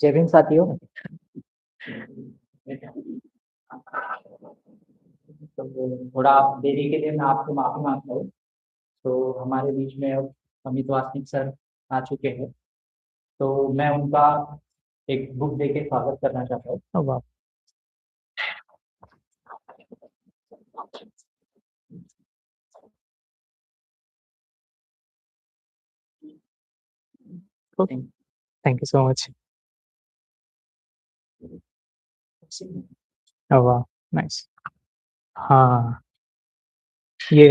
जय भीम साथियों। तो थोड़ा देरी के लिए मैं आपसे माफ़ी माँगता हूँ। तो हमारे बीच में अब अमित वासनिक सर आ चुके हैं, तो मैं उनका एक बुक देके स्वागत करना चाहता हूँ। वाह! Okay, thank you so much. Oh वाह! नाइस। हाँ, ये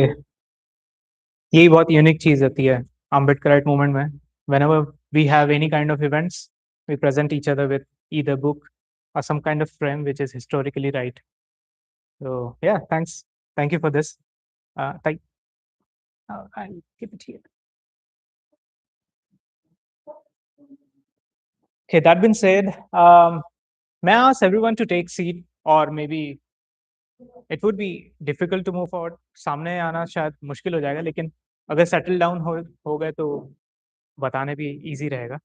यही बहुत यूनिक चीज़ होती है अम्बेडकराइट मूवमेंट में। Whenever we have any kind of events, we present each other with either book or some kind of frame which is historically right. So yeah, thanks. Thank you for this. Thank I'll keep it here. Okay, that being said, may I ask everyone to take seat, or maybe it would be difficult to move forward. सामने आना शायद मुश्किल हो जाएगा, लेकिन अगर settle down हो गए तो बताने भी ईज़ी रहेगा।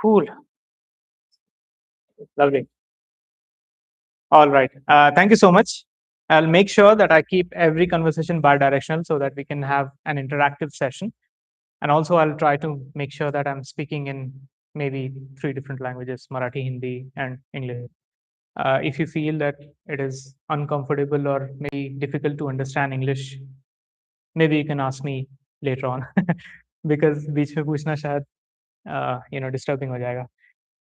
Cool, lovely. All right. Thank you so much. I'll make sure that I keep every conversation bi-directional so that we can have an interactive session. And also, I'll try to make sure that I'm speaking in maybe 3 different languages, Marathi, Hindi, and English. If you feel that it is uncomfortable or maybe difficult to understand English, maybe you can ask me later on because बीच में पूछना शायद disturbing हो जाएगा.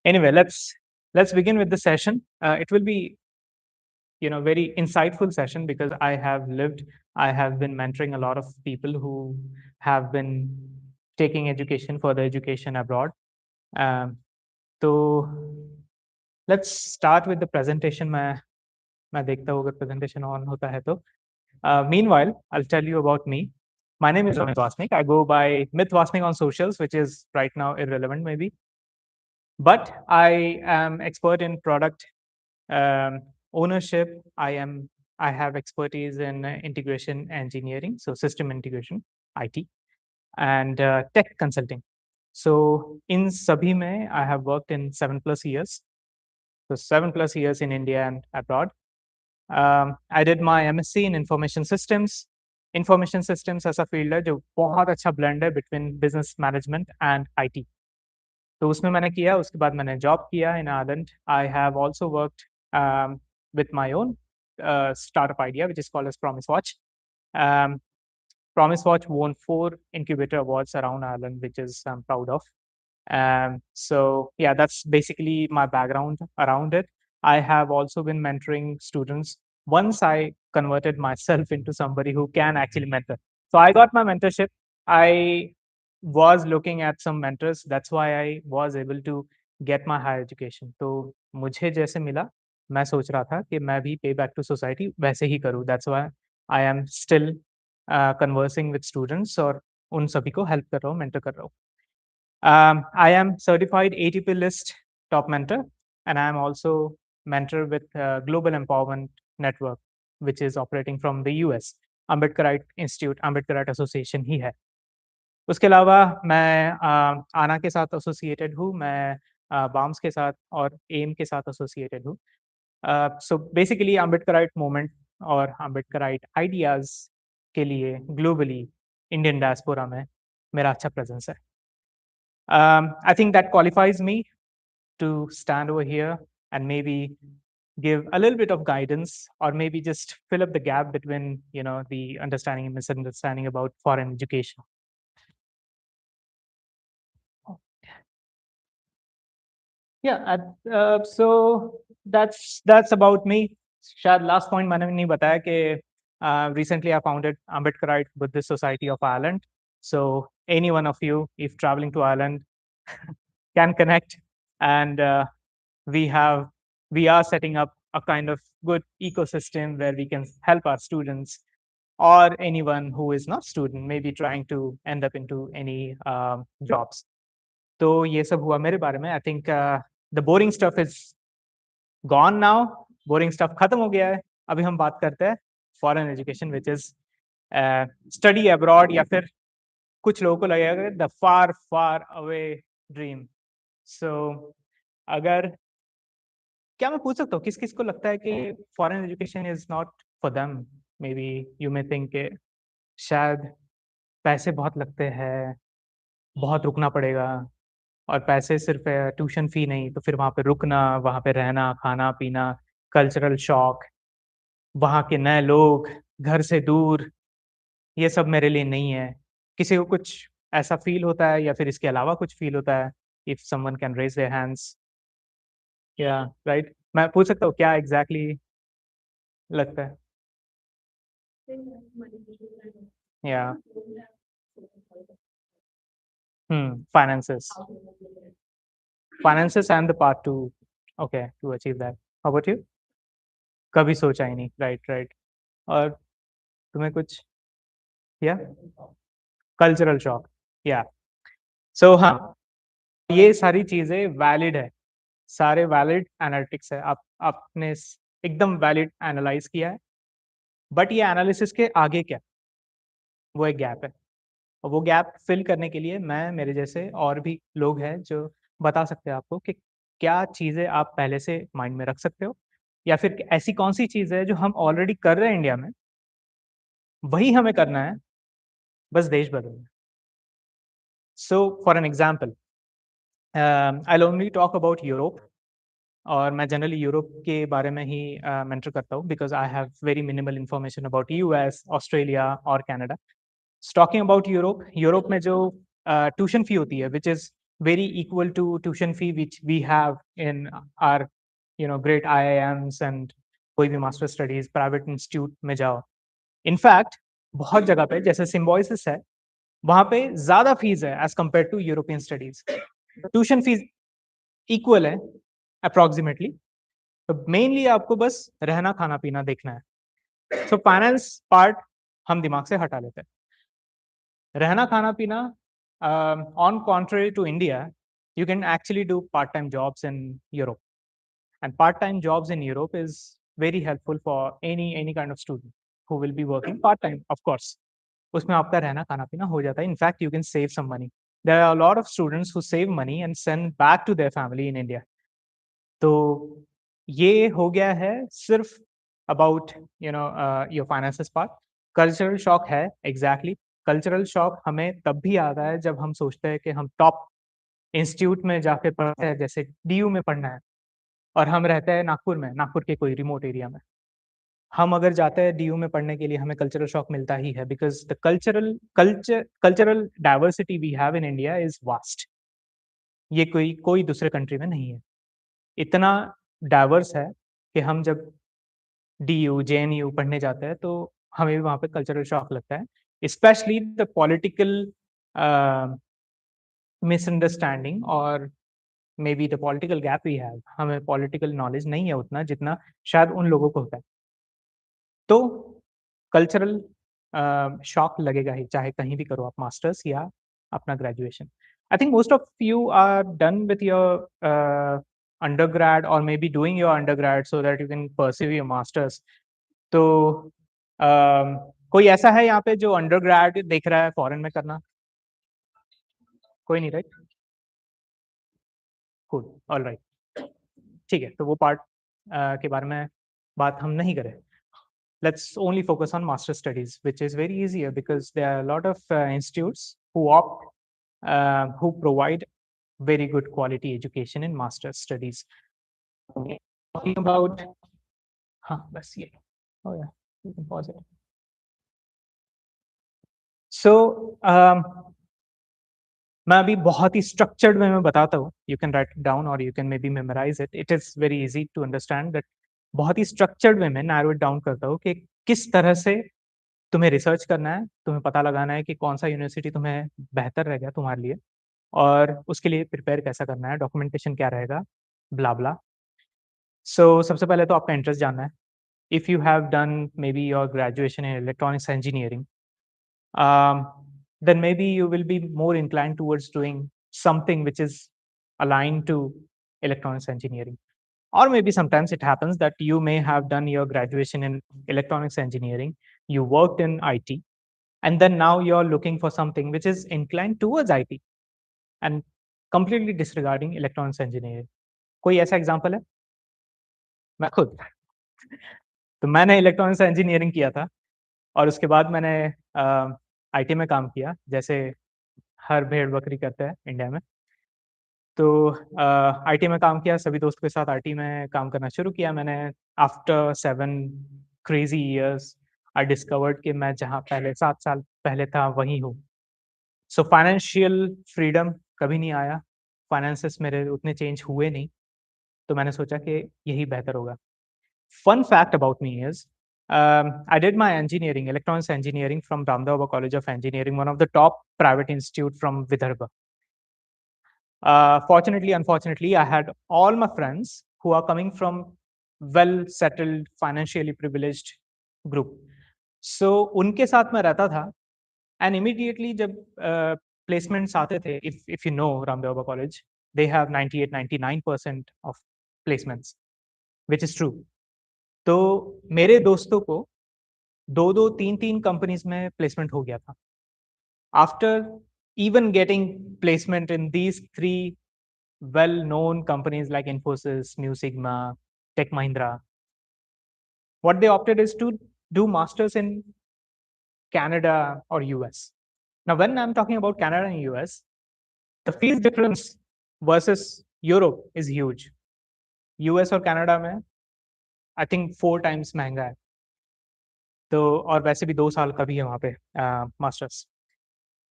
Anyway, let's begin with the session. It will be very insightful session because I have been mentoring a lot of people who have been taking further education abroad. So let's start with the presentation. मैं देखता हूँ अगर presentation on होता है तो. Meanwhile, I'll tell you about me. My name is Amit Vasnik. I go by Myth Vasnik on socials, which is right now irrelevant maybe. But I am expert in product ownership. I have expertise in integration engineering, so system integration, IT, and tech consulting. So in sabhi mein, I have worked in 7+ years. So 7+ years in India and abroad. I did my MSc in information systems. Information systems ऐसा field है जो बहुत अच्छा blend है between business management and IT. तो उसमें मैंने किया, उसके बाद मैंने जॉब किया इन Ireland. I have also worked with my own startup idea, which is called as Promise Watch. Promise Watch won 4 incubator awards around Ireland, which is I'm proud of. So yeah, that's basically my background around it. I have also been mentoring students. Once I converted myself into somebody who can actually mentor. So I got my mentorship. I was looking at some mentors. That's why I was able to get my higher education. तो मुझे जैसे मिला, मैं सोच रहा था कि मैं भी पे बैक टू सोसाइटी वैसे ही करूँ. That's why I am still conversing with students और उन सभी को हेल्प कर रहा हूँ, मेंटर कर रहा हूँ. I am certified ATP list top mentor, and I am also mentor with Global Empowerment Network, which is operating from the US. Ambedkarite Institute, Ambedkarite Association ही है. उसके अलावा मैं आना के साथ एसोसिएटेड हूँ, मैं बाम्स के साथ और एम के साथ एसोसिएटेड हूँ. सो बेसिकली अम्बेडकराइट मूवमेंट और अम्बेडकराइट आइडियाज़ के लिए ग्लोबली इंडियन डायस्पोरा में मेरा अच्छा प्रेजेंस है. I think that qualifies me to stand over here and maybe give a little bit of guidance, or maybe just fill up the gap between the understanding and misunderstanding about foreign education. Yeah, so that's about me. शायद last point मैंने नहीं बताया कि recently I founded Ambedkarite Buddhist Society of Ireland. So any one of you, if traveling to Ireland, can connect, and we are setting up a kind of good ecosystem where we can help our students, or anyone who is not student, maybe trying to end up into any jobs. तो ये सब हुआ मेरे बारे में। I think the boring stuff is gone now. Boring stuff खत्म हो गया है। अभी हम बात करते हैं foreign education, which is study abroad, या फिर कुछ लोगों को लगेगा the far far away dream. So अगर क्या मैं पूछ सकता हूँ किस किस को लगता है कि foreign education is not for them? May be you may think शायद पैसे बहुत लगते हैं, बहुत रुकना पड़ेगा, और पैसे सिर्फ ट्यूशन फी नहीं, तो फिर वहाँ पे रुकना, वहाँ पे रहना, खाना-पीना, कल्चरल शॉक, वहाँ के नए लोग, घर से दूर, ये सब मेरे लिए नहीं है। किसी को कुछ ऐसा फ़ील होता है या फिर इसके अलावा कुछ फ़ील होता है? If someone can raise their hands. या राइट? मैं पूछ सकता हूँ क्या एग्ज़ैक्टली लगता है? या finances. Finances and the part to okay, to achieve that. How about you? कभी सोचा ही नहीं। Right, right. और तुम्हें कुछ या कल्चरल शॉक? या सो हाँ, ये सारी चीज़ें वैलिड है, सारे वैलिड एनालिटिक्स है। आप आपने एकदम वैलिड एनालाइज किया है, बट ये एनालिसिस के आगे क्या, वो एक गैप है, और वो गैप फिल करने के लिए मैं, मेरे जैसे और भी लोग हैं जो बता सकते हैं आपको कि क्या चीज़ें आप पहले से माइंड में रख सकते हो, या फिर ऐसी कौन सी चीज़ है जो हम ऑलरेडी कर रहे हैं इंडिया में, वही हमें करना है, बस देश बदलना है। So for an example, I only talk about Europe, और मैं जनरली यूरोप के बारे में ही मेंटर करता हूँ, because I have very minimal information about US, Australia और Canada. Talking about Europe, Europe में जो ट्यूशन फी होती है, which is very equal to tuition fee which we have in our great IIMs, and कोई भी master studies private institute में जाओ। In fact बहुत जगह पे जैसे सिम्बोइसिस है, वहाँ पे ज़्यादा फीस है as compare to European studies. Tuition fees equal है अप्रॉक्सीमेटली, तो मेनली आपको बस रहना खाना पीना देखना है। सो फाइनेंस पार्ट हम दिमाग से हटा लेते हैं। रहना खाना पीना, on contrary to India, you can actually do part-time jobs in Europe, and part-time jobs in Europe is very helpful for any kind of student who will be working part-time, of course. उसमें आपका रहना खाना पीना हो जाता है। In fact, you can save some money. There are a lot of students who save money and send back to their family in India. तो ये हो गया है सिर्फ about your finances part. Cultural shock है एग्जैक्टली। कल्चरल शॉक हमें तब भी आता है जब हम सोचते हैं कि हम टॉप इंस्टीट्यूट में जाके पढ़ते हैं, जैसे DU में पढ़ना है, और हम रहते हैं नागपुर में, नागपुर के कोई रिमोट एरिया में। हम अगर जाते हैं DU में पढ़ने के लिए, हमें कल्चरल शॉक मिलता ही है, because the cultural diversity we have in India is vast. ये कोई कोई दूसरे कंट्री में नहीं है। इतना डाइवर्स है कि हम जब DU, JNU पढ़ने जाते हैं, तो हमें भी वहाँ पे कल्चरल शॉक लगता है। स्पेशली द पॉलिटिकल मिसअंडरस्टैंडिंग, और maybe the political gap we have. हमें पॉलिटिकल नॉलेज नहीं है उतना जितना शायद उन लोगों को होता है। तो कल्चरल शॉक लगेगा ही, चाहे कहीं भी करो आप, मास्टर्स या अपना graduation. I think most of you are done with your undergrad, or maybe doing your undergrad so that you can pursue your masters. तो कोई ऐसा है यहाँ पे जो अंडरग्रेड देख रहा है फॉरेन में करना? कोई नहीं, राइट? Cool, alright. ठीक है, तो वो पार्ट के बारे में बात हम नहीं करें। Let's only focus on master studies, which is very easier because there are a lot of institutes who opt who provide very good quality education in master's studies. Talking about, let's see. Oh yeah, you can pause it. So मैं अभी बहुत ही structured way में बताता हूँ. You can write it down और you can maybe memorize it. It is very easy to understand that. बहुत ही स्ट्रक्चर्ड वे में नैरो इट डाउन करता हूँ कि किस तरह से तुम्हें रिसर्च करना है, तुम्हें पता लगाना है कि कौन-सा यूनिवर्सिटी तुम्हें बेहतर रहेगा तुम्हारे लिए और उसके लिए प्रिपेयर कैसा करना है, डॉक्यूमेंटेशन क्या रहेगा, ब्ला-ब्ला. सो सबसे पहले तो आपका इंटरेस्ट जानना है. If you have done may be your graduation in electronics engineering, then maybe you will be more inclined towards doing something which is aligned to electronics engineering. Or maybe sometimes it happens that you may have done your graduation in electronics engineering, you worked in IT, and then now you're looking for something which is inclined towards IT and completely disregarding electronics engineering. कोई ऐसा example है? मैं खुद. तो मैंने electronics engineering किया था और उसके बाद मैंने आईटी में काम किया, जैसे हर भेड़-बकरी करते हैं इंडिया में. तो आईटी में काम किया, सभी दोस्तों के साथ आईटी में काम करना शुरू किया मैंने. After 7 crazy years I discovered कि मैं जहाँ पहले 7 साल पहले था वहीं हूँ. सो फाइनेंशियल फ्रीडम कभी नहीं आया, फाइनेंसेस मेरे उतने चेंज हुए नहीं, तो मैंने सोचा कि यही बेहतर होगा. Fun fact about me is I did my engineering, electronics engineering from Ramdava College of Engineering, one of the top private institute from Vidarbha. Fortunately, unfortunately, I had all my friends who are coming from well-settled, financially privileged group. So उनके साथ मैं रहता था and immediately जब placements आते थे, if you know Ramdeva College, they have 98-99% of placements, which is true. तो मेरे दोस्तों को 2-2, 3-3 कंपनीज में प्लेसमेंट हो गया था. After even getting placement in these 3 well-known companies like Infosys, Mu Sigma, Tech Mahindra, what they opted is to do masters in Canada or US. Now, when I'm talking about Canada and US, the fees difference versus Europe is huge. US और Canada में I think 4 times महंगा है. तो और वैसे भी 2 साल का भी है वहाँ पे मास्टर्स.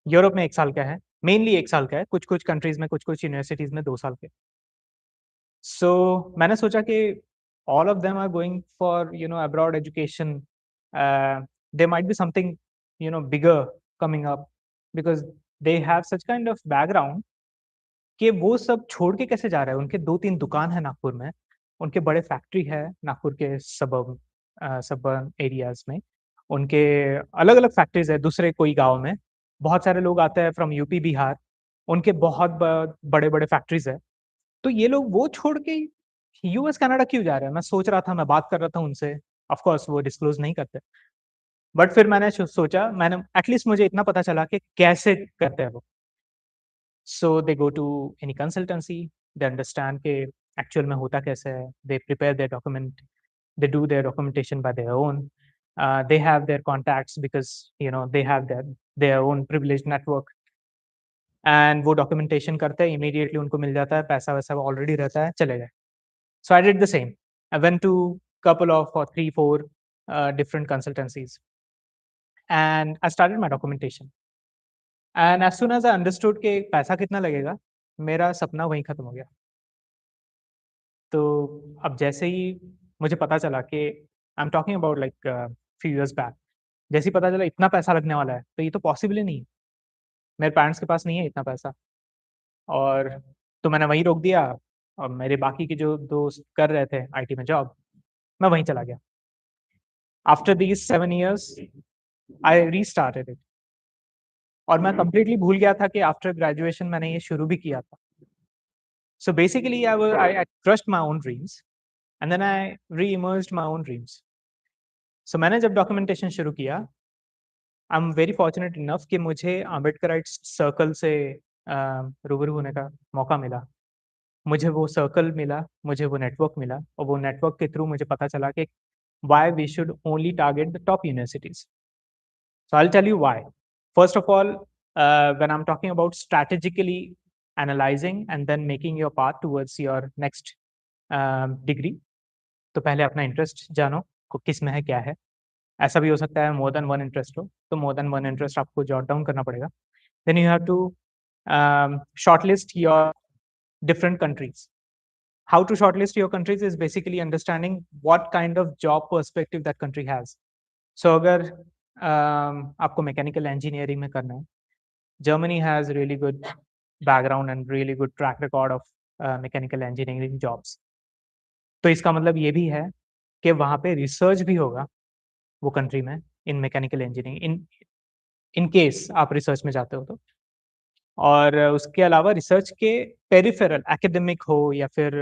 यूरोप में 1 साल का है, मेनली 1 साल का है, कुछ-कुछ कंट्रीज़ में, कुछ-कुछ यूनिवर्सिटीज़ में 2 साल के. सो मैंने सोचा कि all of them are going for, abroad education. There might be something, bigger coming up because they have such kind of background कि वो सब छोड़ के कैसे जा रहे हैं. उनके 2-3 दुकान है नागपुर में, उनके बड़े फैक्ट्री है नागपुर के सबर्बन एरियाज़ में. उनके अलग-अलग फैक्ट्रीज़ है दूसरे कोई गाँव में. बहुत सारे लोग आते हैं फ्रॉम यूपी, बिहार, उनके बहुत बड़े-बड़े फैक्ट्रीज़ है. तो ये लोग वो छोड़ के यूएस, कनाडा क्यों जा रहे हैं? मैं सोच रहा था, मैं बात कर रहा था उनसे, ऑफ कोर्स वो डिस्क्लोज़ नहीं करते. बट फिर मैंने सोचा, मैंने एटलीस्ट मुझे इतना पता चला कि कैसे करते हैं वो. So they go to any consultancy, they understand कि एक्चुअल में होता कैसे है, they prepare their document, they do their documentation by their own. They have their contacts because they have their own privileged network. And वो documentation करते हैं, immediately उनको मिल जाता है, पैसा वैसा already रहता है, चले गए. So I did the same. I went to couple of or 3-4 different consultancies, and I started my documentation. And as soon as I understood कि पैसा कितना लगेगा, मेरा सपना वहीं खत्म हो गया. तो अब जैसे ही मुझे पता चला कि I am talking about like few years back, जैसे ही पता चला इतना पैसा लगने वाला है, तो ये तो पॉसिबल ही नहीं है. मेरे पेरेंट्स के पास नहीं है इतना पैसा. और तो मैंने वहीं रोक दिया और मेरे बाकी के जो दोस्त कर रहे थे आईटी में जॉब, मैं वहीं चला गया. After these 7 years I restarted it. और मैं कंप्लीटली भूल गया था कि आफ्टर ग्रेजुएशन मैंने ये शुरू भी किया था. So basically I crushed my own dreams and then I reemerged my own dreams. So मैंने जब डॉक्यूमेंटेशन शुरू किया, I am very fortunate enough कि मुझे अम्बेडकराइट सर्कल से रूबरू होने का मौका मिला. मुझे वो सर्कल मिला, मुझे वो नेटवर्क मिला और वो नेटवर्क के थ्रू मुझे पता चला कि why we should only target the top universities. So I will tell you why. First of all, when I'm talking about strategically analyzing and then making your path towards your next degree, तो पहले अपना interest जानो को किस में है, क्या है। ऐसा भी हो सकता है मोर देन वन इंटरेस्ट हो, तो मोर देन वन इंटरेस्ट आपको जॉट डाउन करना पड़ेगा। Then you have to shortlist your different countries. How to shortlist your countries is basically understanding what kind of job perspective that country has. So अगर आपको mechanical engineering में करना है, Germany has really good background and really good track record of mechanical engineering jobs. तो इसका मतलब ये भी है कि वहाँ पे रिसर्च भी होगा वो कंट्री में इन मैकेनिकल इंजीनियरिंग, इन केस आप रिसर्च में जाते हो तो। और उसके अलावा रिसर्च के पेरिफेरल एकेडमिक हो या फिर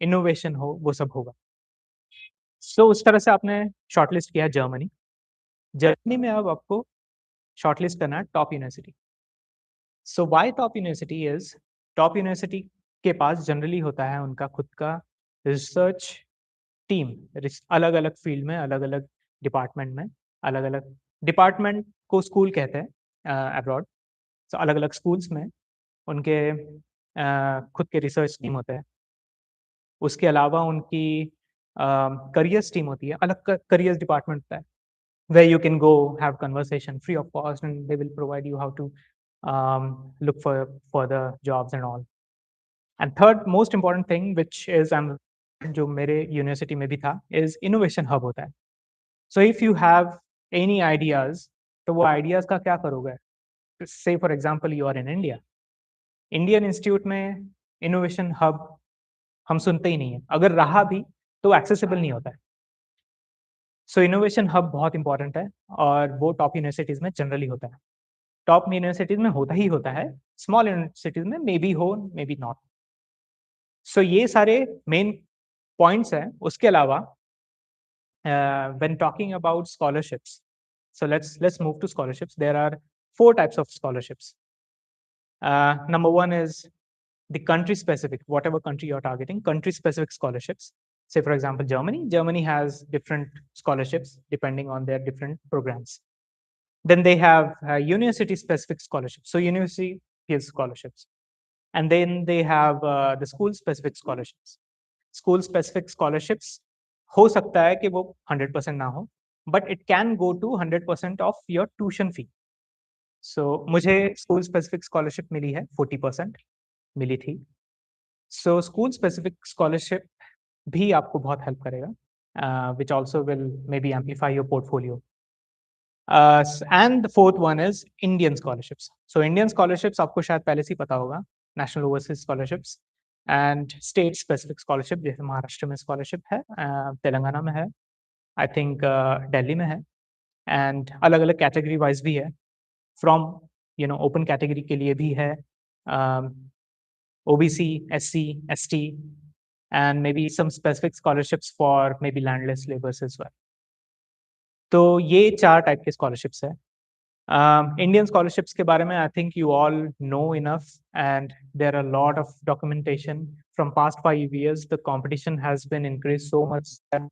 इनोवेशन हो, वो सब होगा। सो उस तरह से आपने शॉर्टलिस्ट किया जर्मनी। जर्मनी में अब आपको शॉर्टलिस्ट करना है top university. So why top university is, top university के पास जनरली होता है उनका खुद का रिसर्च टीम, अलग-अलग फील्ड में, अलग-अलग डिपार्टमेंट में, अलग-अलग डिपार्टमेंट को स्कूल कहते हैं अब्रॉड। सो अलग-अलग स्कूल्स में उनके खुद के रिसर्च टीम होते हैं। उसके अलावा उनकी करियर्स टीम होती है, अलग करियर्स डिपार्टमेंट होता है, where you can go have conversation free of cost and they will provide you how to look for the jobs and all. And third most important thing which is जो मेरे university में भी था is innovation hub होता है। So if you have any ideas, तो वो ideas का क्या करोगे? Say for example you are in India, Indian institute में इनोवेशन हब हम सुनते ही नहीं है, अगर रहा भी तो एक्सेसिबल नहीं होता है। सो इनोवेशन हब बहुत इंपॉर्टेंट है और वो टॉप यूनिवर्सिटीज में जनरली होता है। टॉप यूनिवर्सिटीज में होता ही होता है, स्मॉल यूनिवर्सिटीज में मे बी हो मे बी नॉट। सो ये सारे मेन पॉइंट्स हैं। उसके अलावा when talking about scholarships, so let's move to scholarships. There are 4 types of scholarships. Number 1 is the country specific, whatever country you're targeting, country specific scholarships. Say for example Germany has different scholarships depending on their different programs. Then they have university specific scholarships, so university gives scholarships. And then they have the school specific scholarships. School specific scholarships हो सकता है कि वो 100% ना हो, but it can go to 100% of your tuition fee. So मुझे school specific scholarship मिली है 40% मिली थी। सो स्कूल स्पेसिफिक स्कॉलरशिप भी आपको बहुत हेल्प करेगा, which also will may be amplify your portfolio. And the fourth one is Indian scholarships. So Indian scholarships आपको शायद पहले से ही पता होगा, national overseas scholarships and state specific scholarship, जैसे महाराष्ट्र में स्कॉलरशिप है, तेलंगाना में है, आई थिंक दिल्ली में है, एंड अलग अलग कैटेगरी वाइज भी है। फ्रॉम ओपन कैटेगरी के लिए भी है, OBC, SC, ST, and maybe some specific scholarships for maybe landless laborers as well. तो ये 4 टाइप के scholarships है। इंडियन scholarships के बारे में I think you all know enough, and there are a lot of documentation from past 5 years. The competition has been increased so much that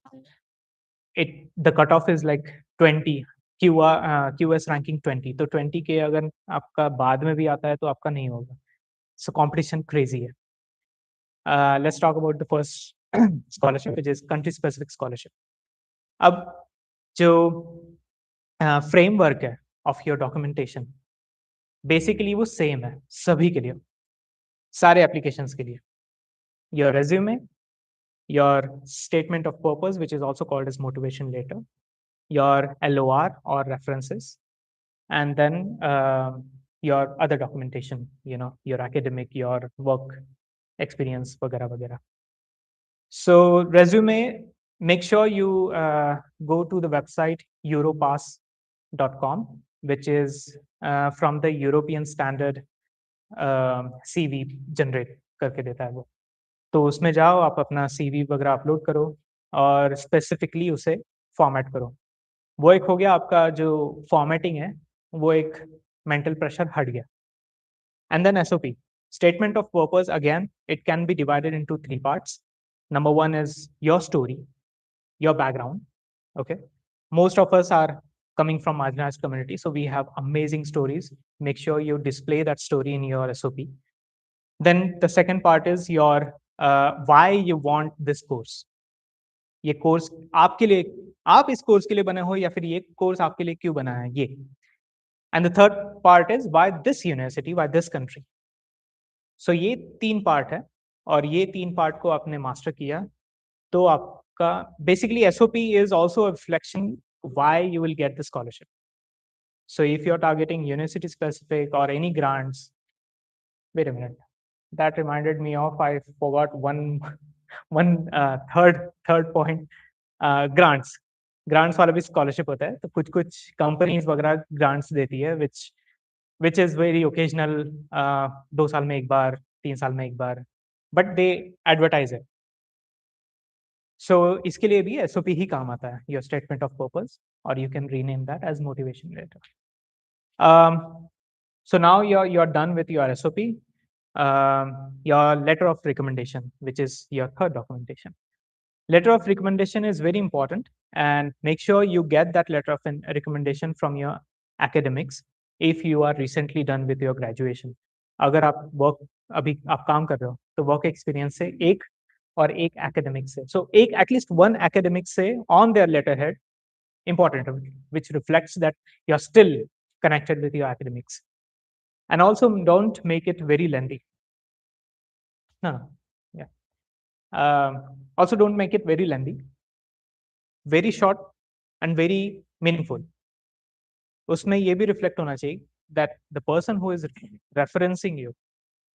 the cutoff is like 20, QS ranking 20, तो 20 के अगर आपका बाद में भी आता है तो आपका नहीं होगा। So competition crazy है। Let's talk about the first scholarship, which is country specific scholarship. अब जो फ्रेमवर्क है ऑफ योर डॉक्यूमेंटेशन, बेसिकली वो सेम है सभी के लिए, सारे एप्लीकेशंस के लिए। Your resume, your statement of purpose which is also called as motivation letter, your LOR और references, and then your other documentation, your academic, your work experience वगैरह वगैरह। So resume, make sure you go to the website europass.com, which is from the European standard CV generate करके देता है वो। तो उसमें जाओ, आप अपना CV वगैरह अपलोड करो और स्पेसिफिकली उसे फॉर्मेट करो। वो एक हो गया आपका जो फॉर्मेटिंग है, वो एक मेंटल प्रेशर हट गया। And then SOP, statement of purpose, again, it can be divided into 3 parts. Number 1 is your story, your background. Okay. Most of us are coming from marginalized community. So we have amazing stories. Make sure you display that story in your SOP. Then the second part is your why you want this course. ये course आपके लिए, आप इस course के लिए बने हो या फिर ये कोर्स आपके लिए क्यों बना है ये. And the third part is why this university, why this country. So ये 3 पार्ट है और ये 3 पार्ट को आपने मास्टर किया तो आपका basically SOP is also a reflection why you will get the scholarship. So if you're targeting university specific or any grants, wait a minute, that reminded me of, I forgot one third point, grants. Grants वाला भी scholarship होता है, तो कुछ companies वगैरह grants देती है, which is very occasional, 2 साल में एक बार, 3 साल में एक बार, but they advertise it. So इसके लिए भी SOP ही काम आता है, your statement of purpose, or you can rename that as motivation letter. So now you're done with your SOP, your letter of recommendation, which is your third documentation. Letter of recommendation is very important, and make sure you get that letter of recommendation from your academics if you are recently done with your graduation. अगर आप work अभी आप काम कर रहे हो तो work experience से एक और एक academic से, so एक at least one academic से on their letterhead important, which reflects that you're still connected with your academics. And also don't make it very lengthy. No, yeah. Also don't make it very lengthy. Very short and very meaningful. उसमें ये भी reflect होना चाहिए that the person who is referencing you,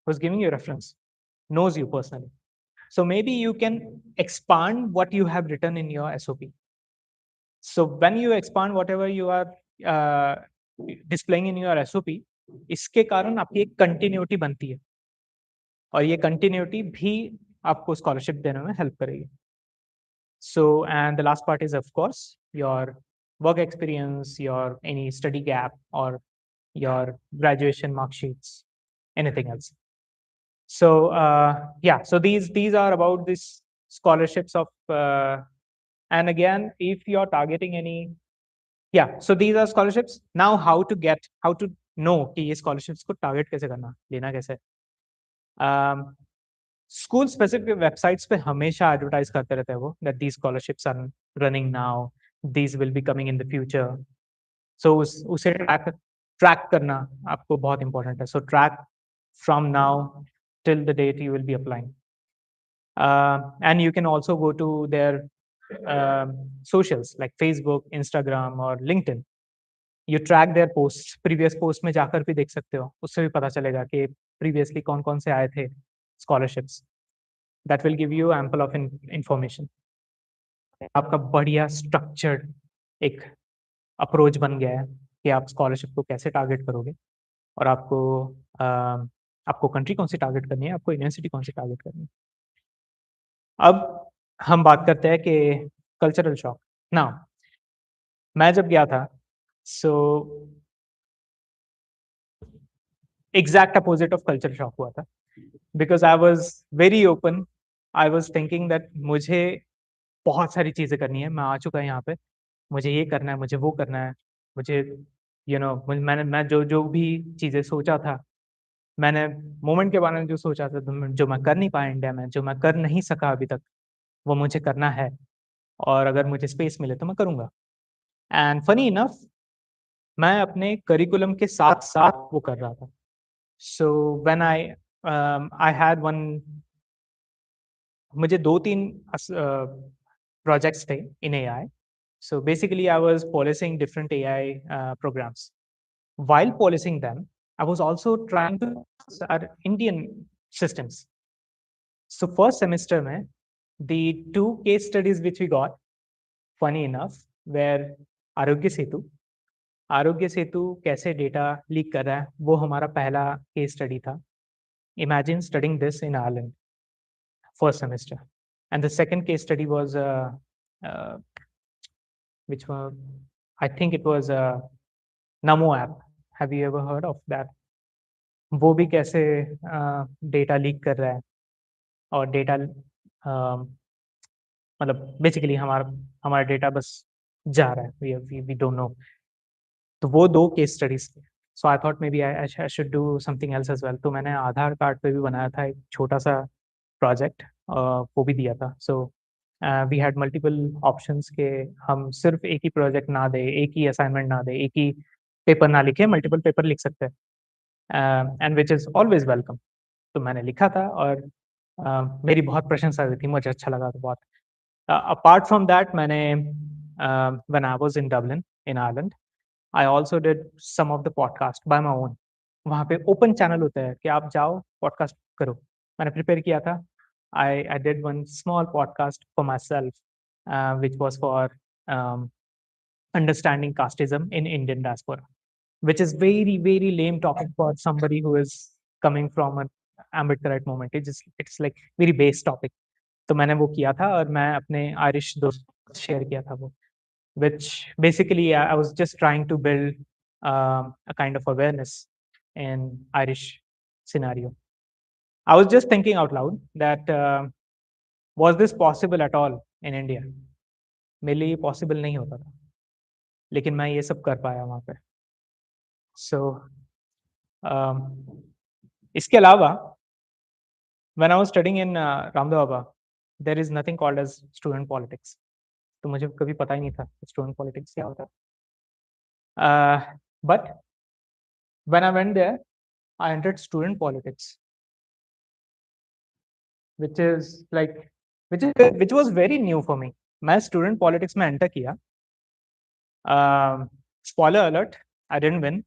who's giving you reference, knows you personally. So maybe you can expand what you have written in your SOP. So when you expand whatever you are displaying in your SOP, इसके कारण आपकी एक continuity बनती है और ये continuity भी आपको scholarship देने में help करेगी. So, and the last part is of course your work experience, your any study gap or your graduation mark sheets, anything else. So yeah, so these are about these scholarships of and again, if you're targeting any, yeah, so these are scholarships. Now how to know कि ये scholarships को target कैसे करना, लेना कैसे. School specific websites पे हमेशा advertise करते रहते हैं वो that these scholarships are running now, these will be coming in the future. So उसे track करना आपको बहुत important है. So track from now till the date you will be applying. And you can also go to their socials like Facebook, Instagram or LinkedIn. You track their posts, previous posts में जाकर भी देख सकते हो, उससे भी पता चलेगा कि previously कौन-कौन से आए थे scholarships. That will give you ample of information. आपका बढ़िया structured एक approach बन गया है कि आप scholarship को कैसे target करोगे और आपको country कौन सी target करनी है, आपको university कौन सी target करनी है. अब हम बात करते हैं कि cultural shock. Now, मैं जब गया था, so exact opposite of culture shock हुआ था, because I was very open. I was thinking that मुझे बहुत सारी चीज़ें करनी है, मैं आ चुका यहाँ पे, मुझे ये करना है, मुझे वो करना है, मुझे मैं जो भी चीज़ें सोचा था, मैंने मोमेंट के बारे में जो सोचा था, जो मैं कर नहीं पाया इंडिया में, जो मैं कर नहीं सका अभी तक, वो मुझे करना है और अगर मुझे स्पेस मिले तो मैं करूँगा. एंड फनी इनफ मैं अपने करिकुलम के साथ-साथ वो कर रहा था. So when I had one, मुझे 2-3 projects थे in AI. So basically I was policing different AI programs. While policing them, I was also trying to our Indian systems. So first semester में, the 2 case studies which we got, funny enough, were Aarogya Setu कैसे data leak कर रहा है, वो हमारा पहला case study था. Imagine studying this in Ireland, first semester. And the second case study was which one? I think it was Namo app. Have you ever heard of that? वो भी कैसे डेटा लीक कर रहा है और data मतलब basically हमारा data bus जा रहा है. We don't know. तो वो 2 केस स्टडीज़ थे। So I thought maybe I should do something else as well. तो मैंने आधार कार्ड पे भी बनाया था एक छोटा-सा प्रोजेक्ट, वो भी दिया था। So we had multiple options के हम सिर्फ़ एक ही प्रोजेक्ट ना दें, एक ही असाइनमेंट ना दें, एक ही पेपर ना लिखें, मल्टीपल पेपर लिख सकते हैं, and which is always welcome. तो मैंने लिखा था और मेरी बहुत प्रशंसा हुई थी, मुझे अच्छा लगा था बहुत। अपार्ट फ्रॉम दैट मैंने when I was in Dublin in Ireland, I also did some of the podcast by my own. वहाँ पे ओपन चैनल होता है कि आप जाओ पॉडकास्ट करो। मैंने प्रिपेयर किया था। I did one small podcast for my self, which was for understanding casteism in Indian diaspora, which is very, very lame topic for somebody who is coming from an Ambedkarite movement. It's like very base topic. तो मैंने वो किया था और मैं अपने Irish दोस्त share किया था वो, which basically I was just trying to build a kind of awareness in Irish scenario. I was just thinking out loud that was this possible at all in India? मेरे लिए possible नहीं होता था, लेकिन मैं ये सब कर पाया वहाँ पे। सो इसके अलावा when I was studying in Ramdev, there is nothing called as student politics. तो मुझे कभी पता ही नहीं था स्टूडेंट पॉलिटिक्स क्या होता है। But when I went there, I entered student politics, which is like which was very new for me. मैं स्टूडेंट पॉलिटिक्स में एंटर किया। Spoiler alert, I didn't win,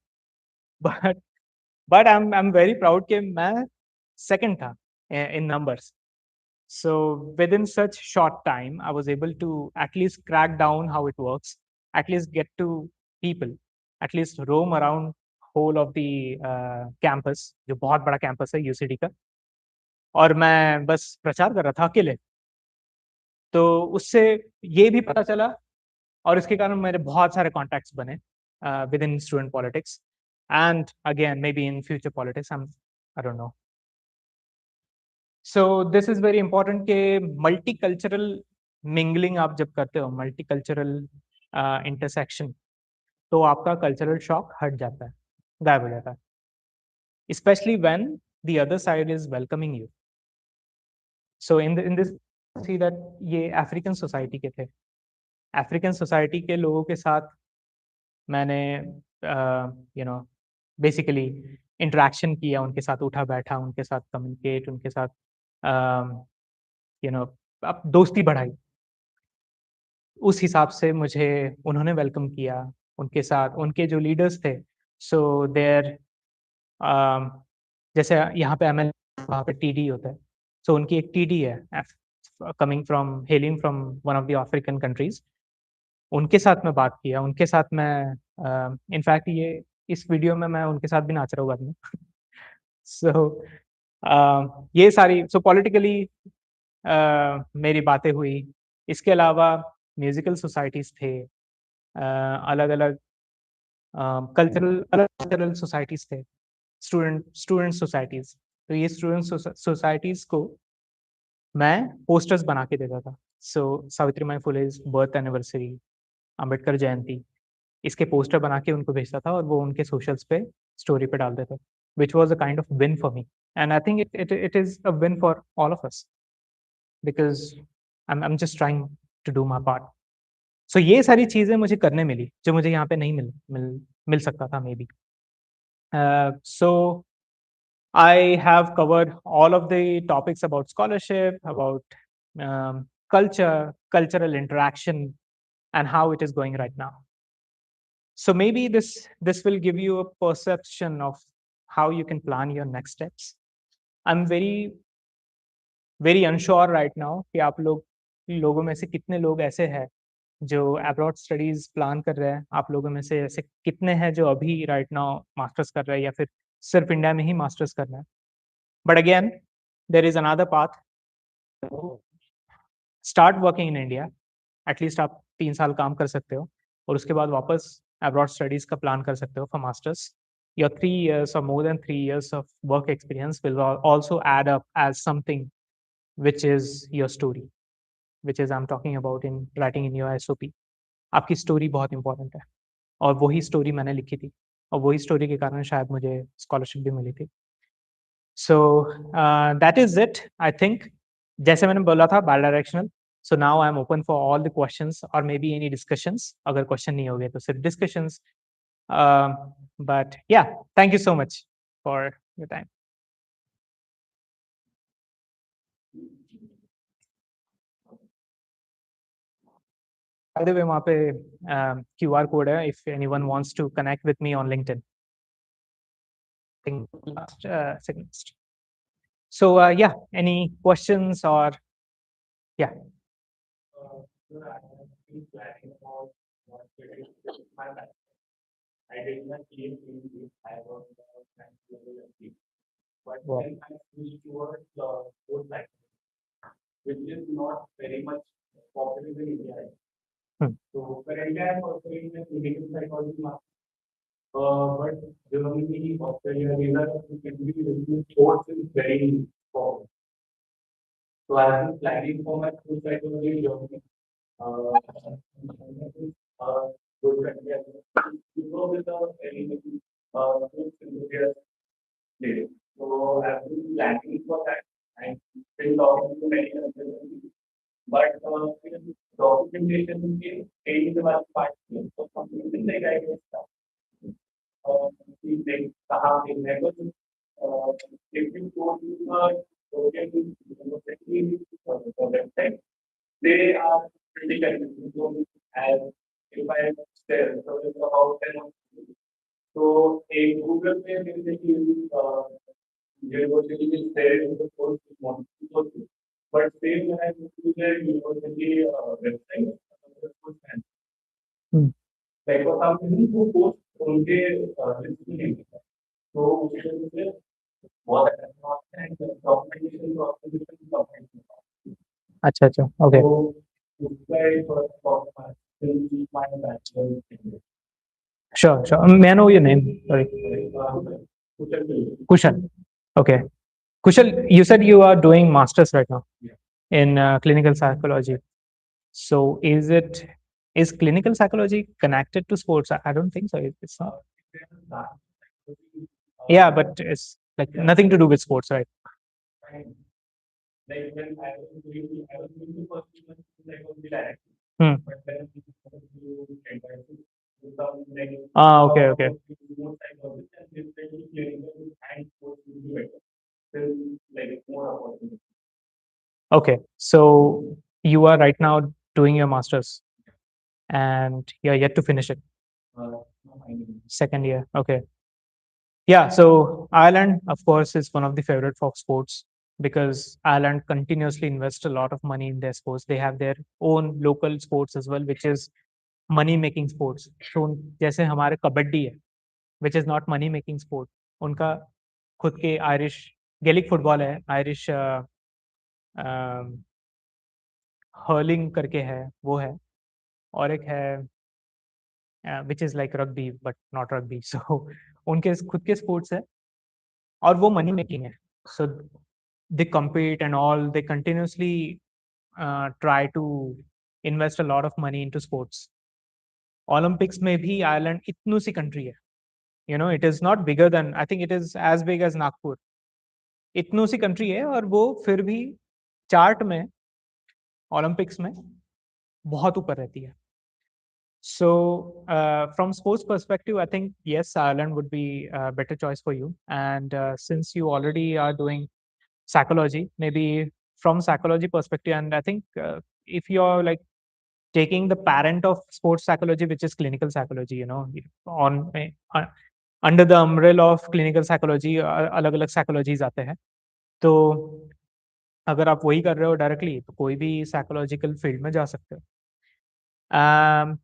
but I'm very proud कि मैं second था in numbers. So within such short time, I was able to at least crack down how it works, at least get to people, at least roam around whole of the campus, जो बहुत बड़ा campus है UCD का, और मैं बस प्रचार कर रहा था अकेले। तो उससे ये भी पता चला और इसके कारण मेरे बहुत सारे कॉन्टैक्ट्स बने within student politics, and again maybe in future politics, I don't know. So this is very important कि मल्टीकल्चरल मिंगलिंग आप जब करते हो, मल्टीकल्चरल इंटरसेक्शन, तो आपका कल्चरल शॉक हट जाता है, गायब हो जाता है। Specially when the other side is welcoming you. So in this see that ये अफ्रीकन सोसाइटी के थे। अफ्रीकन सोसाइटी के लोगों के साथ मैंने यू नो बेसिकली इंटरेक्शन किया, उनके साथ उठा-बैठा, उनके साथ कम्युनिकेट, उनके साथ अ, यू नो अब दोस्ती बढ़ाई। उस हिसाब से मुझे उन्होंने वेलकम किया, उनके साथ उनके जो लीडर्स थे, सो देयर जैसे यहाँ पे एमएल, वहाँ पे टीडी होता है। सो उनकी एक टीडी है, coming from hailing from one of the African countries. उनके साथ मैं बात किया, उनके साथ मैं इनफैक्ट ये इस वीडियो में मैं उनके साथ भी नाच रहा हूँ बाद में। सो ये सारी पॉलिटिकली मेरी बातें हुई। इसके अलावा म्यूज़िकल सोसाइटीज़ थे, अलग-अलग अलग कल्चरल सोसाइटीज़ थे, स्टूडेंट सोसाइटीज़। तो ये स्टूडेंट सोसाइटीज़ को मैं पोस्टर्स बना के देता था। सावित्रीबाई फुले's बर्थ एनिवर्सरी, अंबेडकर जयंती, इसके पोस्टर बना के उनको भेजता था और वो उनके सोशल्स पे स्टोरी पे डालते थे, which was a kind of win for me, and I think it is a win for all of us, because I am just trying to do my part. So ये सारी चीज़ें मुझे करने मिली, जो मुझे यहाँ पे नहीं मिल सकता था may be. So I have covered all of the topics about scholarship, about culture, cultural interaction, and how it is going right now. So maybe this will give you a perception of how you can plan your next steps. I'm very unsure right now कि आप लोगों में से कितने लोग ऐसे हैं जो अब्रॉड स्टडीज़ प्लान कर रहे हैं। आप लोगों में से ऐसे कितने हैं जो अभी राइट नाउ मास्टर्स कर रहे हैं या फिर सिर्फ़ इंडिया में ही मास्टर्स कर रहे हैं। But again there is another path, start working in India. At least आप 3 साल काम कर सकते हो और उसके बाद वापस अब्रॉड स्टडीज़ का प्लान कर सकते हो for masters. Your 3 years or more than 3 years of work experience will also add up as something which is your story, which is I'm talking about in writing in your SOP. आपकी story बहुत important है और वही story मैंने लिखी थी और वही स्टोरी के कारण शायद मुझे स्कॉलरशिप भी मिली थी। So that is it I think. जैसे मैंने बोला था bidirectional, so now I am open for all the questions और मे बी एनी डिस्कशंस। अगर क्वेश्चन नहीं हो गए तो सिर्फ discussions. But yeah thank you so much for your time. By the way, वहाँ पे QR कोड है if anyone wants to connect with me on LinkedIn. I think last second. So yeah, any questions or yeah. I did not see I was but when I switched towards food which is not very much popular in India. So currently I am also in the clinical psychology master. But Germany, Australia, these are the countries sports is very strong. So I have been planning for my food psychology in Germany. Good country. You go with the very food enthusiast place. So I have been planning for that and been talking to many other but documentation is the last part. So something like I guess like Sahab never if you go to the university website, they are pretty convincing as if I say so it's about 10 so a Google Pay basically university is there in the course you want to go to. But same when I go to the university website, like for some reason who post उनके list नहीं दिखता तो उसके लिए बहुत अच्छा and documentation documentation अच्छा अच्छा okay तो उसका एक my bachelor sure may I know your name sorry Kushal okay Kushal you said you are doing masters right now in clinical psychology so is clinical psychology connected to sports? I don't think so. It's not. Yeah, but it's like nothing to do with sports, right? Like when I was doing the first month, like on the direct. But then okay, okay. Okay, so you are right now doing your masters and you're yet to finish it. Second year, okay. Yeah, so Ireland, of course, is one of the favorite for sports because Ireland continuously invests a lot of money in their sports. They have their own local sports as well, which is money making sports. So जैसे हमारे कबड्डी है, which is not money making sport. उनका खुद के Irish gallic football है, Irish hurling करके है, वो है, और एक है which is like rugby but not rugby. So उनके खुद के sports है और वो money making है. So they compete and all. They continuously try to invest a lot of money into sports. Olympics में भी Ireland इतनी सी country है. You know, it is not bigger than I think it is as big as Nagpur. इतनी सी country है और वो फिर भी चार्ट में ओलंपिक्स में बहुत ऊपर रहती है. So from sports perspective, I think yes, Ireland would be a better choice for you. And since you already are doing psychology, maybe from psychology perspective, and I think if you're like taking the parent of sports psychology, which is clinical psychology, you know, on under the umbrella of clinical psychology, अलग अलग psychologies आते हैं. तो अगर आप वही कर रहे हो डायरेक्टली तो कोई भी साइकोलॉजिकल फील्ड में जा सकते हो.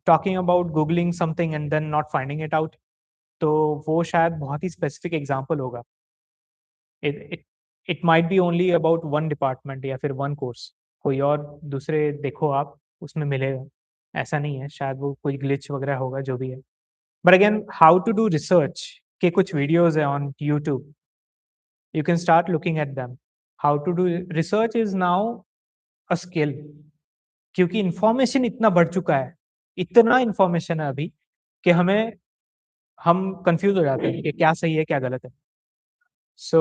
Talking about googling something and then not finding it out, तो वो शायद बहुत ही स्पेसिफिक एग्जांपल होगा. It might be only about one department या फिर वन कोर्स. कोई और दूसरे देखो आप उसमें मिलेगा, ऐसा नहीं है. शायद वो कोई ग्लिच वगैरह होगा जो भी है. But again how to do research के कुछ वीडियोज है on YouTube. You can start looking at them. How to do research is now a skill. क्योंकि इंफॉर्मेशन इतना बढ़ चुका है, इतना इंफॉर्मेशन है अभी कि हम कंफ्यूज हो जाते हैं कि क्या सही है क्या गलत है। So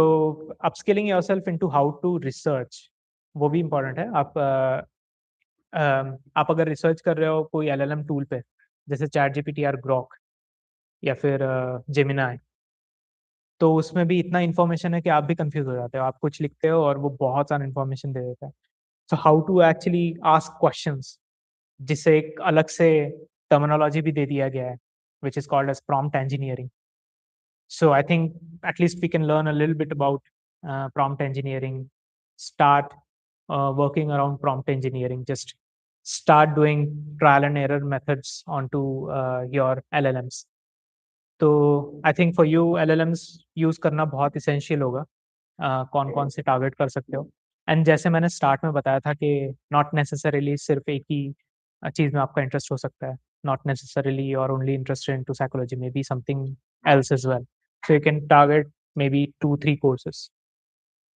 upskilling yourself into how to research वो भी इम्पोर्टेंट है। आप अगर रिसर्च कर रहे हो कोई एलएलएम टूल पे, जैसे चैट जीपीटी और ग्रॉक या फिर जेमिनाई, तो उसमें भी इतना इन्फॉर्मेशन है कि आप भी कंफ्यूज हो जाते हो। आप कुछ लिखते हो और वो बहुत सारा इन्फॉर्मेशन दे देता है। So how to actually ask questions, जिससे एक अलग से टर्मिनोलॉजी भी दे दिया गया है, which is called as prompt engineering. So I think at least we can learn a little bit about prompt engineering, start working around prompt engineering, just start doing trial and error methods onto your LLMs. तो I think for you LLMs use करना बहुत essential होगा। कौन कौन से target कर सकते हो। एंड जैसे मैंने स्टार्ट में बताया था कि नॉट नेसेसरीली सिर्फ एक ही चीज़ में आपका इंटरेस्ट हो सकता है। नॉट नेसेसरीली और only interested into psychology, may be something else as well. So you can target maybe 2-3 courses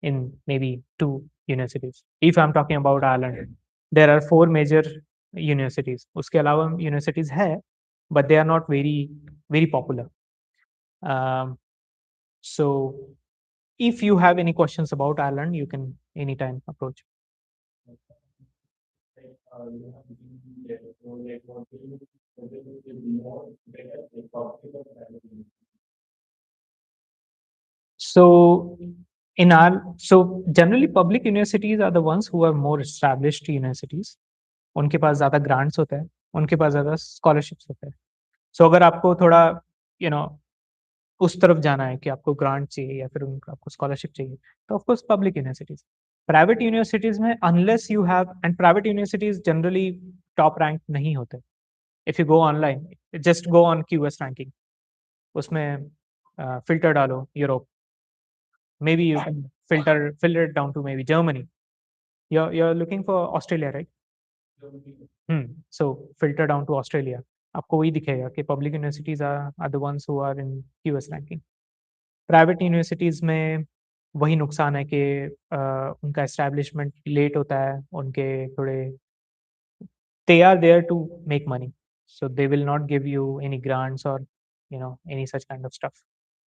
in maybe 2 universities. If I'm talking about Ireland, there are 4 major universities. उसके अलावा universities है, but they are not very popular. So if you have any questions about Ireland, you can anytime approach. So generally public universities are the ones who are more established universities. उनके पास ज़्यादा grants होते हैं, उनके पास ज़्यादा scholarships होते हैं। सो अगर आपको थोड़ा यू नो उस तरफ जाना है कि आपको ग्रांट चाहिए या फिर आपको स्कॉलरशिप चाहिए, तो of course public universities. Private universities में unless you have, and private universities generally top rank नहीं होते। If you go online, just go on QS ranking, उसमें फिल्टर डालो Europe, maybe you can filter it down to maybe Germany. You're looking for Australia, right? So filter down to Australia, आपको वही दिखेगा कि public universities are the ones who are in QS ranking. Private universities में वही नुकसान है कि उनका एस्टैब्लिशमेंट लेट होता है, उनके थोड़े they are there to make money, so they will not give you any grants or any such kind of stuff.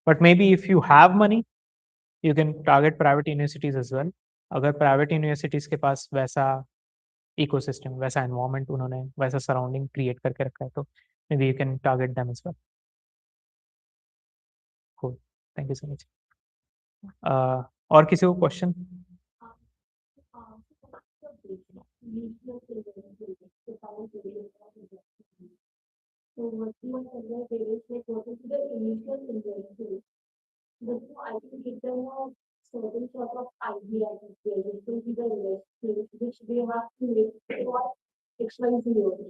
But maybe if you have money, you can target private universities as well. अगर private universities के पास वैसा ecosystem, वैसा environment, उन्होंने वैसा surrounding create करके रखा है, तो maybe you can target them as well. Cool, thank you so much. और किसी को question? So what you are saying there is like what is the initial interest? But I think give them a certain sort of idea that there will be the investment which they have to make for expensive years.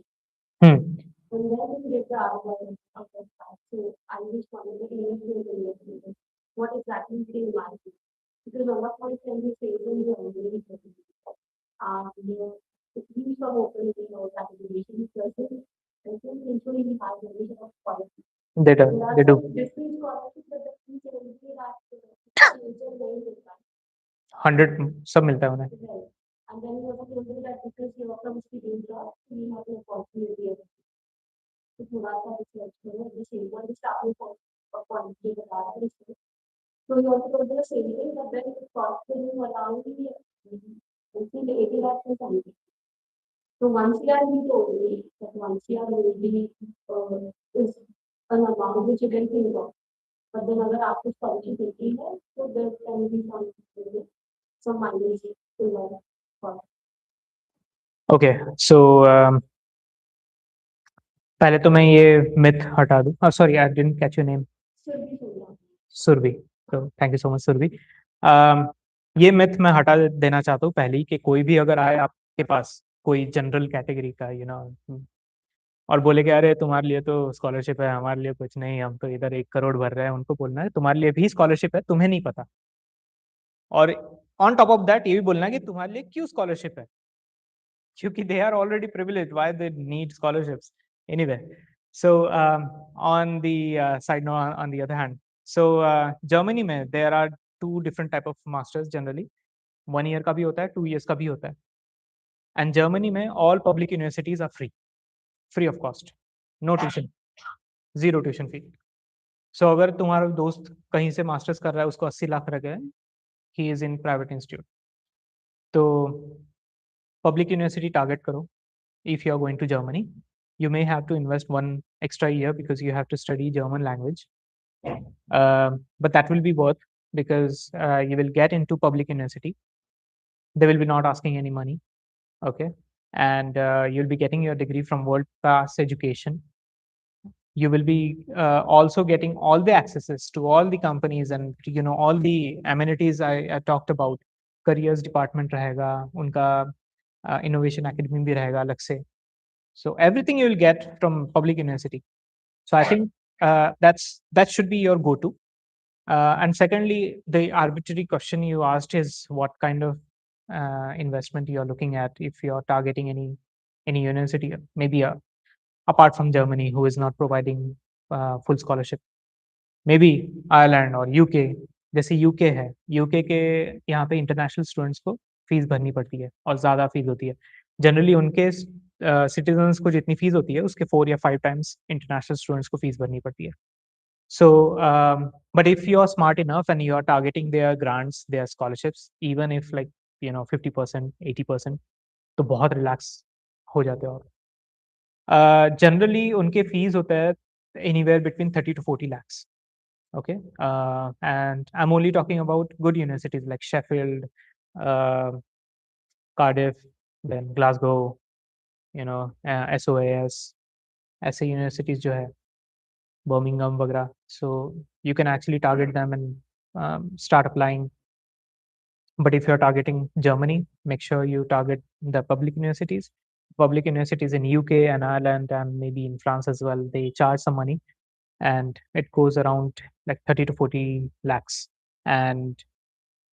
And then you get the outline of the staff. So I just wanted the initial investment. What exactly they want. Because a lot of can be saved in the only if you some open application process, I think usually we have a vision of quality. They do. They do. Different scholarships that the teacher will be that major loan is that. 100 सब मिलता है उन्हें। And then you also told me that because you are from student job, you have an opportunity. तो थोड़ा सा research करो, the same one is starting for quality बता रहा है। So you also told me the same thing, but then the cost will be around I think 80 lakhs or something. So once year he told me that once year will be is an amount which you can think of. But then अगर आपको scholarship मिलती है, so there can be some mileage to learn for. Okay, so पहले तो मैं ये myth हटा दूँ। Sorry, I didn't catch your name. Surabhi. तो thank you so much Surabhi. ये मिथ मैं हटा देना चाहता हूँ पहले ही, कि कोई भी अगर आए आपके पास कोई जनरल कैटेगरी का और बोले कि अरे तुम्हारे लिए तो स्कॉलरशिप है, हमारे लिए कुछ नहीं, हम तो इधर 1 करोड़ भर रहे हैं, उनको बोलना है तुम्हारे लिए भी स्कॉलरशिप है, तुम्हें नहीं पता। और ऑन टॉप ऑफ दैट ये भी बोलना है कि तुम्हारे लिए क्यों स्कॉलरशिप है, क्योंकि they are already privilege, why they need scholarships anyway. So on the side no, on the other hand, so Germany में there are 2 different type of masters generally. 1 year का भी होता है, 2 ईयर्स का भी होता है। एंड जर्मनी में all public universities are free of cost, no tuition. 0 tuition fee. So अगर तुम्हारा दोस्त कहीं से मास्टर्स कर रहा है, उसको 80 लाख लगे हैं, he is in private institute. तो पब्लिक यूनिवर्सिटी टारगेट करो। If you are going to Germany, you may have to invest one extra year because you have to study German language. But that will be worth, because you will get into public university. They will be not asking any money. Okay. And you'll be getting your degree from world class education. You will be also getting all the accesses to all the companies, and all the amenities I talked about. Careers department रहेगा, उनका innovation academy भी रहेगा अलग से. So everything you will get from public university. So I think that should be your go-to. And secondly, the arbitrary question you asked is what kind of investment you are looking at. If you are targeting any university, maybe apart from Germany, who is not providing full scholarship, maybe Ireland or UK. जैसे UK है, UK के यहाँ पे international students को fees भरनी पड़ती है और ज़्यादा फीस होती है। जनरली उनके सिटीजन्स को जितनी फीस होती है, उसके 4 या 5 टाइम्स इंटरनेशनल स्टूडेंट्स को फीस भरनी पड़ती है। So, but if you are smart enough and you are targeting their grants, their scholarships, even if like 50%, 80%, तो बहुत रिलैक्स हो जाते हो आप। जनरली उनके फीस होता है anywhere between 30 to 40 lakhs. Okay. And I'm only talking about good universities like Sheffield, uh, Cardiff, then Glasgow, SOAS, ऐसे universities जो है, Birmingham वगैरह. So you can actually target them and start applying. But if you're targeting Germany, make sure you target the public universities. Public universities in UK and Ireland and maybe in France as well, they charge some money, and it goes around like 30 to 40 lakhs. And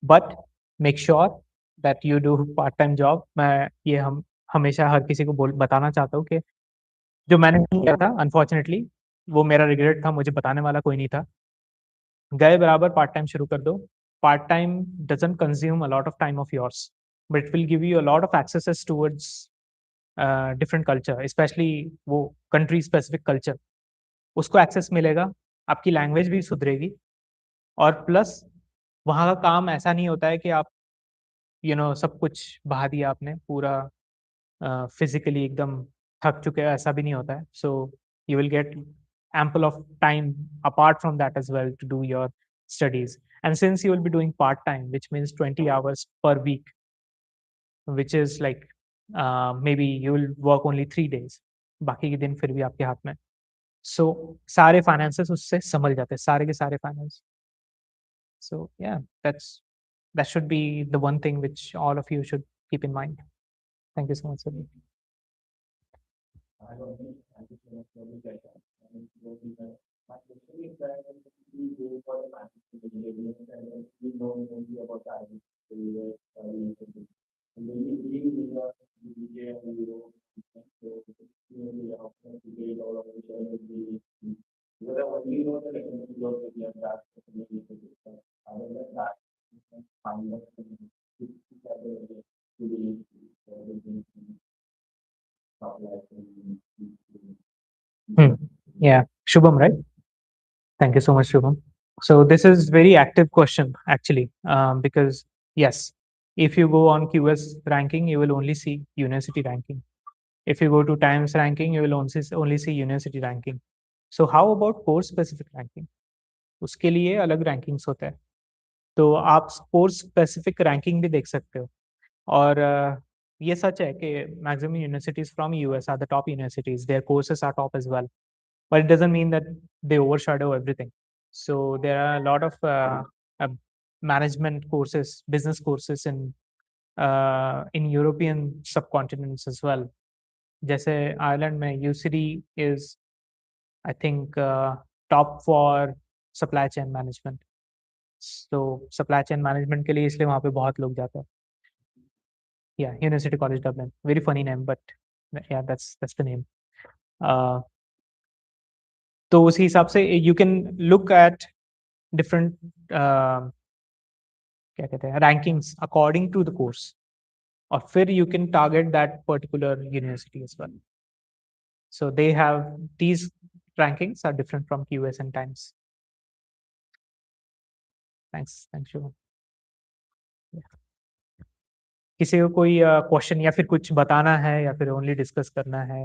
but make sure that you do part time job. मैं ये हम हमेशा हर किसी को बताना चाहता हूँ कि जो मैंने नहीं किया था, अनफॉर्चुनेटली वो मेरा रिग्रेट था, मुझे बताने वाला कोई नहीं था। गए बराबर पार्ट टाइम शुरू कर दो। Part time doesn't consume a lot of time of yours, but it will give you a lot of axes towards different culture, specially वो कंट्री स्पेसिफिक कल्चर, उसको एक्सेस मिलेगा, आपकी लैंग्वेज भी सुधरेगी, और प्लस वहाँ का काम ऐसा नहीं होता है कि आप सब कुछ बहा दिया आपने पूरा, फिजिकली एकदम थक चुके हैं, ऐसा भी नहीं होता है। So you will get ample of time apart from that as well to do your studies. And since you will be doing part time, which means 20 hours per week, which is like maybe you will work only 3 days, बाकी के दिन फिर भी आपके हाथ में। So सारे finances उससे संभल जाते हैं, सारे के सारे finance. So yeah, that should be the one thing which all of you should keep in mind. Thank you so much, Sabir. Yeah, Shubham, right? Thank you so much, Shubham. So this is very active question actually, because yes, if you go on QS ranking, you will only see university ranking. If you go to Times ranking, you will only see university ranking. So how about course specific ranking? उसके लिए अलग rankings होते हैं, तो आप course specific ranking भी देख सकते हो। और ये सच है कि maximum universities from US are the top universities, their courses are top as well, but it doesn't mean that they overshadow everything. So there are a lot of management courses, business courses in European subcontinents as well. जैसे Ireland में UCD is, I think, top for supply chain management. So supply chain management के लिए इसलिए वहाँ पे बहुत लोग जाते हैं। Yeah, University College Dublin. Very funny name, but yeah, that's the name. तो उसी हिसाब से you can look at different क्या कहते हैं rankings according to the course, और फिर you can target that particular university as well. So they have these rankings are different from QS and Times. Thanks Shubham. किसी को कोई question या फिर कुछ बताना है या फिर ओनली डिस्कस करना है?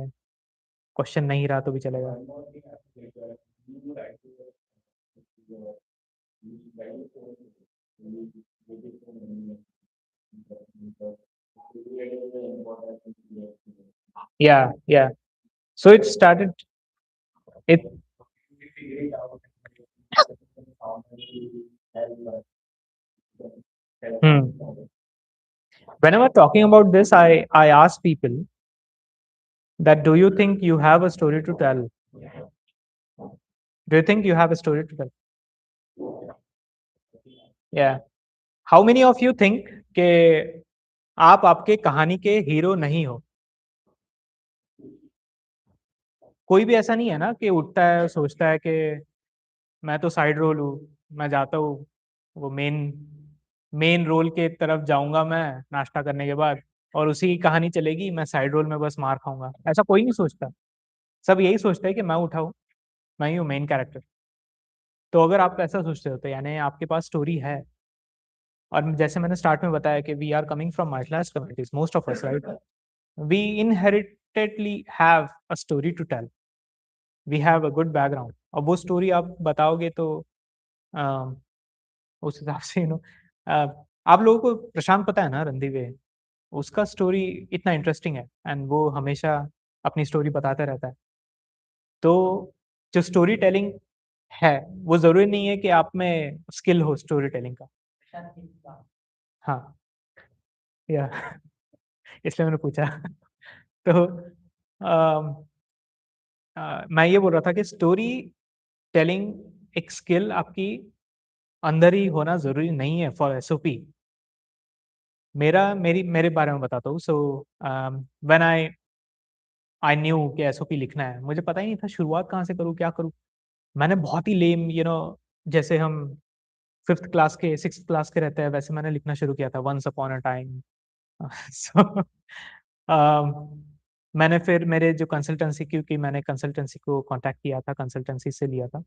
क्वेश्चन नहीं रहा तो भी चलेगा। Yeah. So it started. It. Whenever talking about this, I ask people that do you think you have a story to tell? Do you think you have a story to tell? Yeah. How many of you think कि आप आपके कहानी के hero नहीं हो? कोई भी ऐसा नहीं है ना कि उठता है सोचता है कि मैं तो साइड रोल हूँ, मैं जाता हूँ वो मेन रोल के तरफ जाऊंगा मैं नाश्ता करने के बाद और उसी की कहानी चलेगी, मैं साइड रोल में बस मार खाऊंगा। ऐसा कोई नहीं सोचता। सब यही सोचते हैं कि मैं उठाऊं, मैं ही हूँ मेन कैरेक्टर। तो अगर आप ऐसा सोचते हो तो यानी आपके पास स्टोरी है। और जैसे मैंने स्टार्ट में बताया कि we are coming from marginalized communities, most of us, right? We inheritedly have a story to tell, we have a good background. और वो स्टोरी आप बताओगे तो अम, उस हिसाब से आप लोगों को प्रशांत पता है ना, रणदीवे, उसका स्टोरी इतना इंटरेस्टिंग है एंड वो हमेशा अपनी स्टोरी बताता रहता है। तो जो स्टोरी टेलिंग है वो जरूरी नहीं है कि आप में स्किल हो स्टोरी टेलिंग का। हाँ, या इसलिए मैंने पूछा। तो मैं ये बोल रहा था कि स्टोरी टेलिंग एक स्किल आपकी अंदर ही होना जरूरी नहीं है फॉर एसओपी। मेरे बारे में बताता हूँ। सो व्हेन आई न्यू कि एसओपी लिखना है, मुझे पता ही नहीं था शुरुआत कहाँ से करूँ, क्या करूँ। मैंने बहुत ही लेम जैसे हम फिफ्थ क्लास के सिक्स क्लास के रहते हैं वैसे मैंने लिखना शुरू किया था, वंस अपॉन अ टाइम। सो मैंने फिर मेरे जो कंसल्टेंसी, क्योंकि मैंने कंसल्टेंसी को कांटेक्ट किया था, कंसल्टेंसी से लिया था,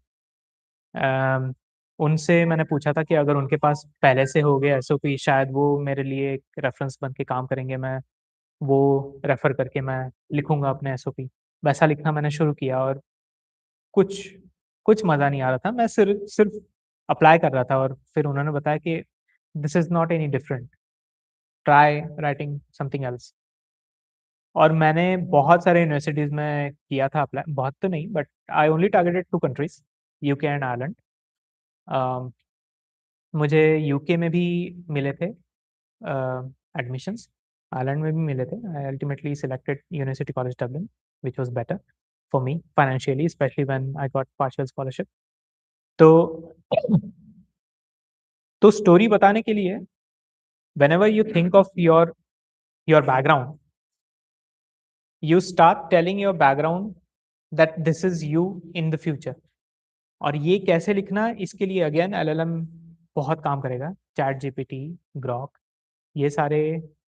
उनसे मैंने पूछा था कि अगर उनके पास पहले से हो गया एसओपी शायद वो मेरे लिए एक रेफरेंस बन के काम करेंगे। मैं वो रेफर करके मैं लिखूंगा अपने एसओपी। वैसा लिखना मैंने शुरू किया और कुछ कुछ मज़ा नहीं आ रहा था। मैं सिर्फ सिर्फ अप्लाई कर रहा था और फिर उन्होंने बताया कि this is not any different, try writing something else. और मैंने बहुत सारे यूनिवर्सिटीज़ में किया था अप्लाई, बहुत तो नहीं, but I only targeted 2 countries, UK and Ireland. मुझे यूके में भी मिले थे एडमिशंस, आयरलैंड में भी मिले थे। I ultimately selected University College Dublin, which was better for me financially, specially when I got partial scholarship. तो तो स्टोरी बताने के लिए whenever you think of your background, you start telling your background that this is you in the future। और ये कैसे लिखना है, इसके लिए अगेन एलएलएम बहुत काम करेगा। चैट जीपीटी, ग्रॉक, ये सारे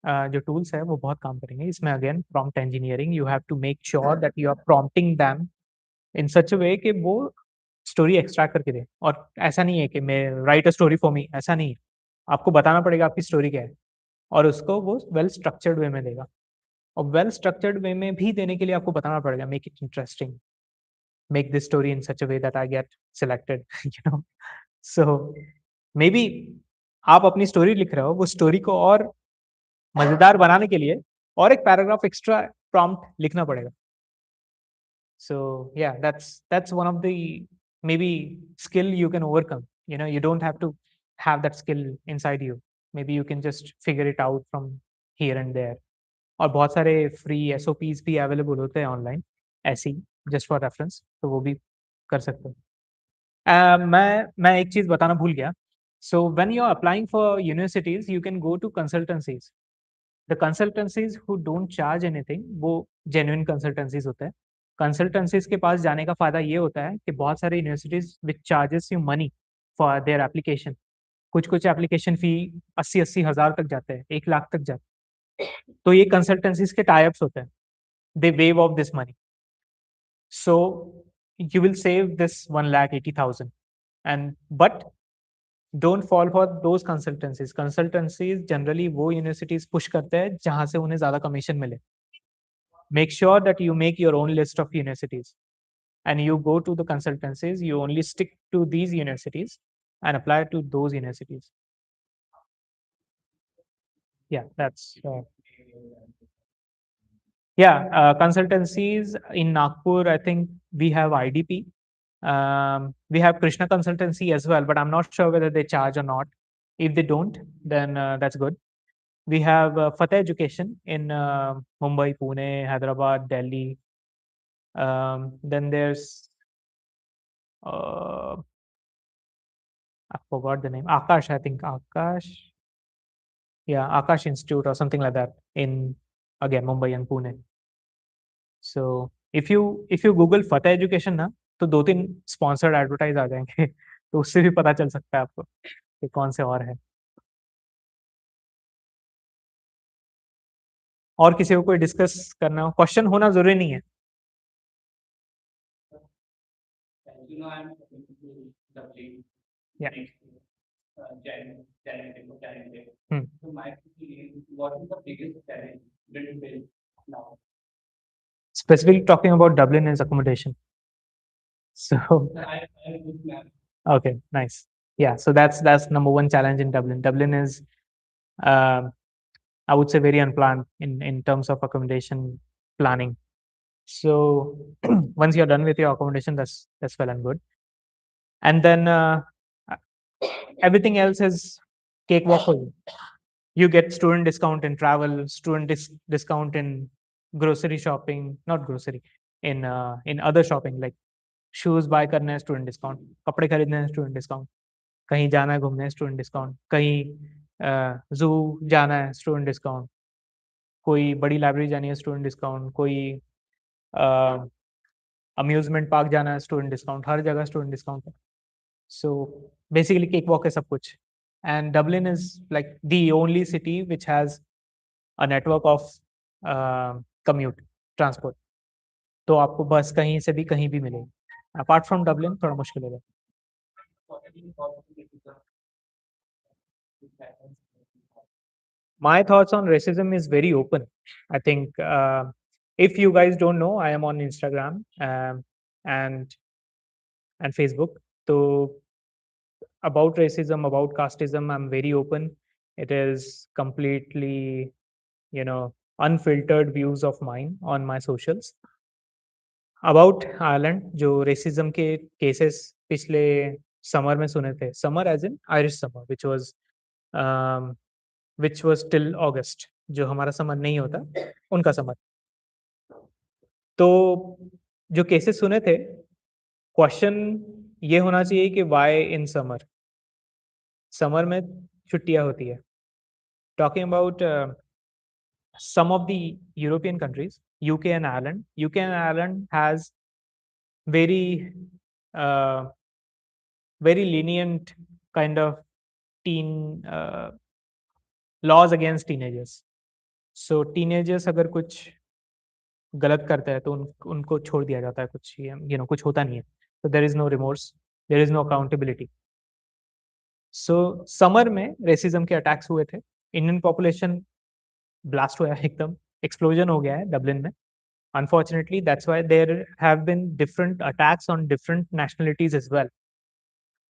जो टूल्स है वो बहुत काम करेंगे इसमें। Again prompt engineering, you have to make sure that you are prompting them in such a way कि वो स्टोरी एक्सट्रैक्ट करके दे। और ऐसा नहीं है कि मैं right a story for me, ऐसा नहीं है। आपको बताना पड़ेगा आपकी स्टोरी क्या है और उसको वो वेल स्ट्रक्चर्ड वे में देगा। और वेल स्ट्रक्चर्ड वे में भी देने के लिए आपको बताना पड़ेगा make it interesting, make this story in such a way that I get selected. So may be आप अपनी स्टोरी लिख रहे हो, वो स्टोरी को और मजेदार बनाने के लिए और एक पैराग्राफ एक्स्ट्रा प्रॉम्प्ट लिखना पड़ेगा। So yeah, that's one of the maybe skill you can overcome. You don't have to have that skill inside you. Maybe you can just figure it out from here and there. और बहुत सारे free SOPs भी available होते हैं online ऐसे ही, just for reference, तो वो भी कर सकते हो। मैं एक चीज बताना भूल गया। So when you are applying for universities you can go to consultancies. The consultancies who don't charge anything वो जेन्युइन कंसल्टेंसीज होते हैं। कंसल्टेंसीज के पास जाने का फायदा ये होता है कि बहुत सारे universities which charges you money for their application, कुछ कुछ एप्लीकेशन फी 80-80 हज़ार तक जाते हैं, 1 लाख तक जाते हैं। तो ये कंसल्टेंसीज के टाइप्स होते हैं, they waive off this money. So you will save this 1,80,000. And but don't fall for those consultancies. Consultancies generally वो universities push करते हैं जहाँ से उन्हें ज़्यादा commission मिले. Make sure that you make your own list of universities and you go to the consultancies. You only stick to these universities and apply to those universities. Yeah, that's consultancies in Nagpur. I think we have IDP. We have Krishna Consultancy as well, but I'm not sure whether they charge or not. If they don't, then that's good. We have Fateh Education in Mumbai, Pune, Hyderabad, Delhi. Then there's I forgot the name. Akash, I think Akash. Yeah, Akash Institute or something like that in again Mumbai and Pune. So if you Google Fateh Education ना तो 2-3 sponsored advertise आ जाएंगे तो उससे भी पता चल सकता है आपको कि कौन से और है. और किसी को कोई डिस्कस करना हो, क्वेश्चन होना जरूरी नहीं है. Yeah. Specifically talking about Dublin is accommodation. So okay, nice. Yeah, so that's number one challenge in Dublin. Dublin is, I would say, very unplanned in terms of accommodation planning. So once you're done with your accommodation, that's well and good. And then everything else is cakewalk for you. You get student discount in travel, student discount in grocery shopping, not grocery, in other shopping like shoes buy करने हैं student discount, कपड़े खरीदने हैं student discount, कहीं जाना है घूमने student discount, कहीं जू जाना है स्टूडेंट डिस्काउंट, कोई बड़ी लाइब्रेरी जानी है स्टूडेंट डिस्काउंट, कोई अम्यूजमेंट पार्क जाना है स्टूडेंट डिस्काउंट, हर जगह स्टूडेंट डिस्काउंट है. सो बेसिकली केक वॉक है सब कुछ. And Dublin is like the only city which has a network of commute transport. तो आपको बस कहीं से भी कहीं भी मिलेगी. अपार्ट फ्रॉम डबलिन थोड़ा मुश्किल होगा. My thoughts on racism is very open. I think if you guys don't know, I am on Instagram and Facebook. So about racism, about casteism, I'm very open. It is completely, unfiltered views of mine on my socials. About Ireland, जो racism के cases पिछले summer में सुने थे, summer as in Irish summer, which was till August, जो हमारा summer नहीं होता, उनका समर. तो जो केसेस सुने थे, क्वेश्चन ये होना चाहिए कि वाई इन समर. समर में छुट्टियां होती है. Talking about some of the European countries, UK and Ireland has very very lenient kind of teen laws against teenagers. So teenagers अगर कुछ गलत करता है तो उनको छोड़ दिया जाता है, कुछ कुछ होता नहीं है. So there is no remorse, there is no accountability. So summer में रेसिज्म के अटैक्स हुए थे. इंडियन पॉपुलेशन ब्लास्ट हुआ एकदम, एक्सप्लोजन हो गया है डबलिन में. Unfortunately, that's why there have been different attacks on different nationalities as well,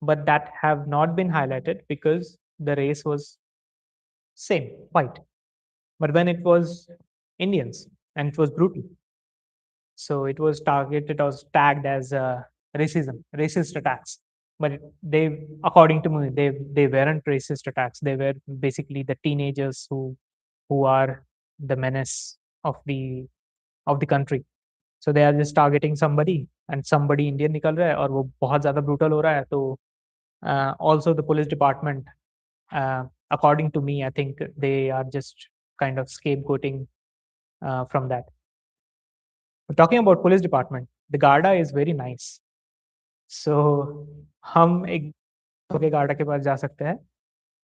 but that have not been highlighted because the race was same, white. But when it was Indians, and it was brutal, so it was targeted or tagged as racist attacks. But they, according to me, they weren't racist attacks. They were basically the teenagers who are the menace of the country. So they are just targeting somebody, and somebody Indian निकल रहा है और वो बहुत ज़्यादा brutal हो रहा है. तो also the police department, according to me, I think they are just kind of scapegoating from that. But talking about police department, the Garda is very nice. So हम एक के गार्डा के पास जा सकते हैं.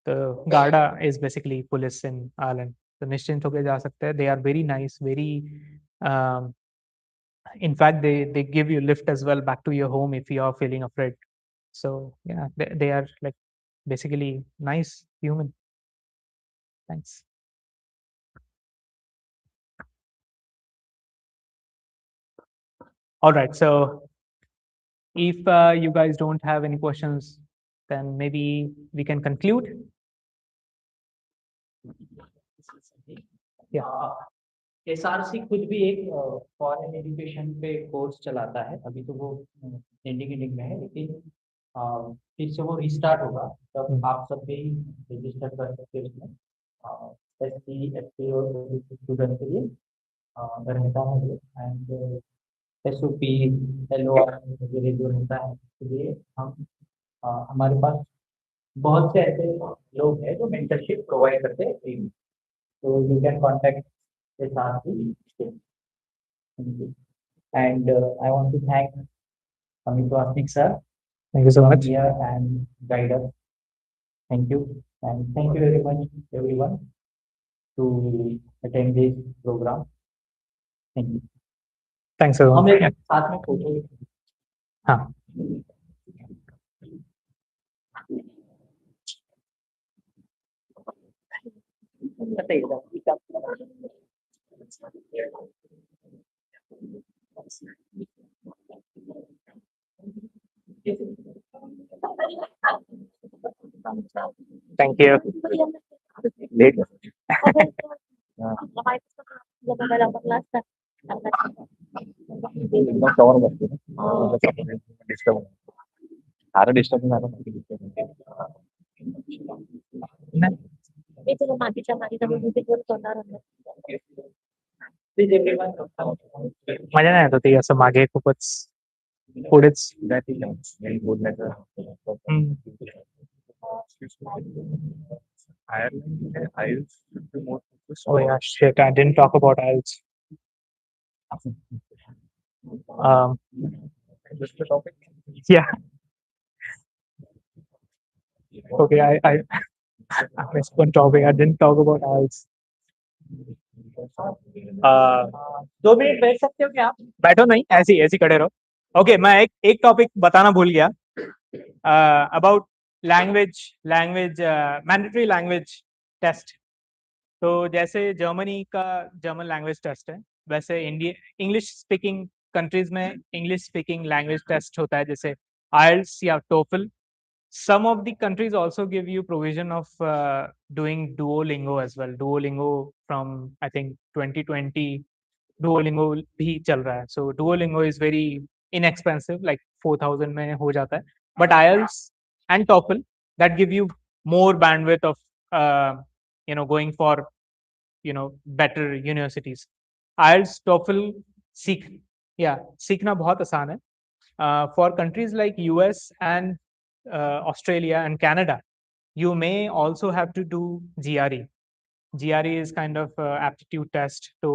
तो Garda is basically police in Ireland. तो निश्चिंत होके जा सकते हैं. They are very nice, very In fact, they give you lift as well back to your home if you are feeling afraid. So yeah, they are like basically nice human. Thanks. All right. So if you guys don't have any questions, then maybe we can conclude. Yeah. SRC खुद भी एक foreign education पे course चलाता है, अभी तो वो ending में है, लेकिन फिर से वो रिस्टार्ट होगा, तब आप सब भी रजिस्टर कर सकते हैं उसमें। एस सी एस टी और स्टूडेंट के लिए रहता है ये, and S O P L O R वगैरह जो रहता है उसके लिए हम हमारे पास बहुत से ऐसे लोग हैं जो मेंटरशिप प्रोवाइड करते हैं फ्री में, तो you can contact SRC. And I want to thank Amit Vasnik sir. Thank you so much. Here and guide us. Thank you. And thank you very much everyone to attend this program. Thank you. Thanks everyone. हम एक Yeah. साथ में photo हाँ. Thank you. Late एकदम cover करते हैं disturb सारा disturb मजा नाही येत होती असं मागे खूपच पुढेच. Oh yeah, shit, I didn't talk about IELTS. Just the topic. Yeah. Okay, I missed one topic. I didn't talk about IELTS. 2 minute बैठ सकते हो क्या आप? बैठो नहीं, ऐसे ही खड़े रहो। ओके, मैं एक टॉपिक बताना भूल गया about language mandatory language test. तो जैसे जर्मनी का जर्मन लैंग्वेज टेस्ट है, वैसे इंग्लिश स्पीकिंग कंट्रीज में इंग्लिश स्पीकिंग लैंग्वेज टेस्ट होता है, जैसे आइल्स या TOEFL. Some of the countries also give you provision of doing Duolingo as well. Duolingo from I think 2020, Duolingo भी चल रहा है. So Duolingo is very inexpensive, like 4,000 में हो जाता है. But IELTS and TOEFL that give you more bandwidth of going for better universities. IELTS, TOEFL सीखना बहुत आसान है. For countries like US and Australia and Canada, you may also have to do GRE. GRE is kind of aptitude test. तो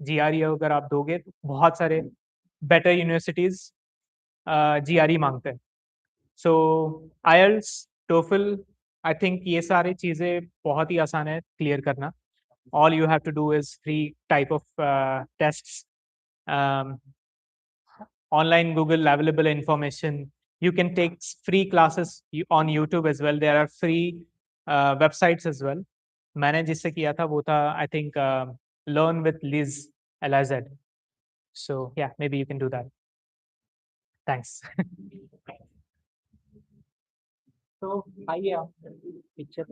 GRE अगर आप दोगे तो बहुत सारे better universities GRE मांगते हैं. So IELTS, TOEFL, I think ये सारी चीजें बहुत ही आसान है क्लियर करना. All you have to do is 3 type of tests. Online Google available information. You can take free classes on YouTube as well. There are free websites as well. मैंने जिससे किया था वो था I think Learn with Liz LIZ. So yeah, maybe you can do that. Thanks. तो आइए आप picture